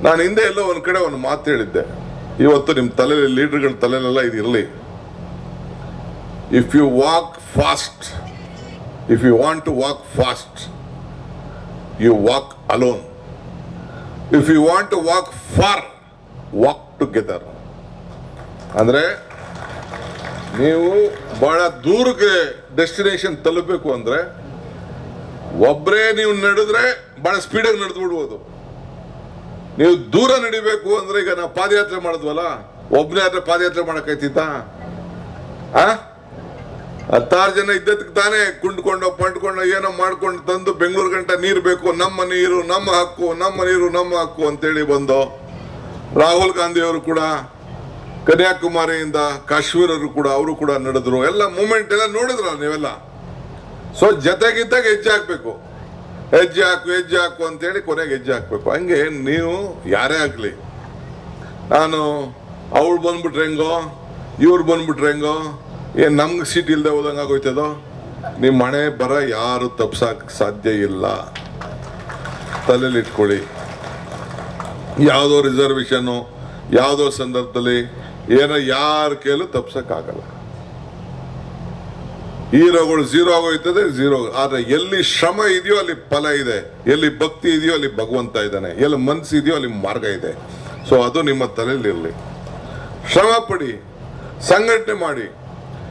ನಾನು ಹಿಂದೆ ಎಲ್ಲೋ ಒಂದು ಕಡೆ ಒಂದು ಮಾತು ಹೇಳಿದ್ದೆ, ಇವತ್ತು ನಿಮ್ಮ ತಲೆಯಲ್ಲಿ ಲೀಡರ್ಗಳ ತಲೆಯಲ್ಲೆಲ್ಲ ಇದು ಇರಲಿ. If you walk fast, if you want to walk fast, you walk alone. If you want to walk far, walk together. ಅಂದರೆ ನೀವು ಬಹಳ ದೂರಕ್ಕೆ ಡೆಸ್ಟಿನೇಷನ್ ತಲುಪಬೇಕು ಅಂದರೆ ಒಬ್ಬರೇ ನೀವು ನಡೆದ್ರೆ ಬಹಳ ಸ್ಪೀಡಾಗಿ ನಡೆದು ಬಿಡ್ಬೋದು. ನೀವು ದೂರ ನಡಿಬೇಕು ಅಂದ್ರೆ, ಈಗ ನಾವು ಪಾದಯಾತ್ರೆ ಮಾಡಿದ್ವಲ್ಲ, ಒಬ್ಬನೇ ಆದ್ರೆ ಪಾದಯಾತ್ರೆ ಮಾಡಕ್ಕೈತಿತ್ತಾ? 10 ಜನ ಇದ್ದದಕ್ಕೆ ತಾನೇ ಕುಂಡ್ಕೊಂಡು ಪಂಡ್ಕೊಂಡು ಏನೋ ಮಾಡ್ಕೊಂಡು ತಂದು ಬೆಂಗಳೂರು ಗಂಟ ನೀರು ಬೇಕು, ನಮ್ಮ ನೀರು ನಮ್ಮ ಹಕ್ಕು, ನಮ್ಮ ನೀರು ನಮ್ಮ ಹಕ್ಕು ಅಂತೇಳಿ ಬಂದು ರಾಹುಲ್ ಗಾಂಧಿ ಅವರು ಕೂಡ ಕನ್ಯಾಕುಮಾರಿಯಿಂದ ಕಾಶ್ಮೀರರು ಕೂಡ ಅವರು ಕೂಡ ನಡೆದ್ರು. ಎಲ್ಲ ಮೂಮೆಂಟ್ ಎಲ್ಲ ನೋಡಿದ್ರಲ್ಲ ನೀವೆಲ್ಲ. ಸೊ ಜೊತೆಗಿದ್ದಾಗ ಹೆಜ್ಜೆ ಹಾಕ್ಬೇಕು, ಹೆಜ್ಜೆ ಹಾಕು ಅಂತೇಳಿ ಕೊನೆಗೆ ಹೆಜ್ಜೆ ಹಾಕ್ಬೇಕು. ಹಂಗೆ ನೀವು ಯಾರೇ ಆಗಲಿ, ನಾನು ಅವಳು ಬಂದ್ಬಿಟ್ರೆ ಹೆಂಗೋ, ಇವ್ರು ಬಂದ್ಬಿಟ್ರೆ ಹೆಂಗೋ, ಏನು ನಮ್ಗೆ ಸೀಟ್ ಇಲ್ಲದೆ ಹೋದಂಗೆ ಆಗೋಯ್ತದೋ, ನಿಮ್ಮ ಮನೆ ಬರ ಯಾರು ತಪ್ಸಕ್ಕೆ ಸಾಧ್ಯ ಇಲ್ಲ. ತಲೆಯಲ್ಲಿ ಇಟ್ಕೊಳ್ಳಿ. ಯಾವುದೋ ರಿಸರ್ವೇಷನ್ನು ಯಾವುದೋ ಸಂದರ್ಭದಲ್ಲಿ ಏನೋ ಯಾರ ಕೈಲೂ ತಪ್ಸಕ್ಕಾಗಲ್ಲ. ಹೀರೋಗಳು ಝೀರೋ ಆಗೋಯ್ತದೆ, ಝೀರೋ. ಆದರೆ ಎಲ್ಲಿ ಶ್ರಮ ಇದೆಯೋ ಅಲ್ಲಿ ಫಲ ಇದೆ, ಎಲ್ಲಿ ಭಕ್ತಿ ಇದೆಯೋ ಅಲ್ಲಿ ಭಗವಂತ ಇದ್ದಾನೆ, ಎಲ್ಲಿ ಮನಸ್ಸು ಇದೆಯೋ ಅಲ್ಲಿ ಮಾರ್ಗ ಇದೆ. ಸೊ ಅದು ನಿಮ್ಮ ತಲೆಯಲ್ಲಿರಲಿ. ಶ್ರಮ ಪಡಿ, ಸಂಘಟನೆ ಮಾಡಿ.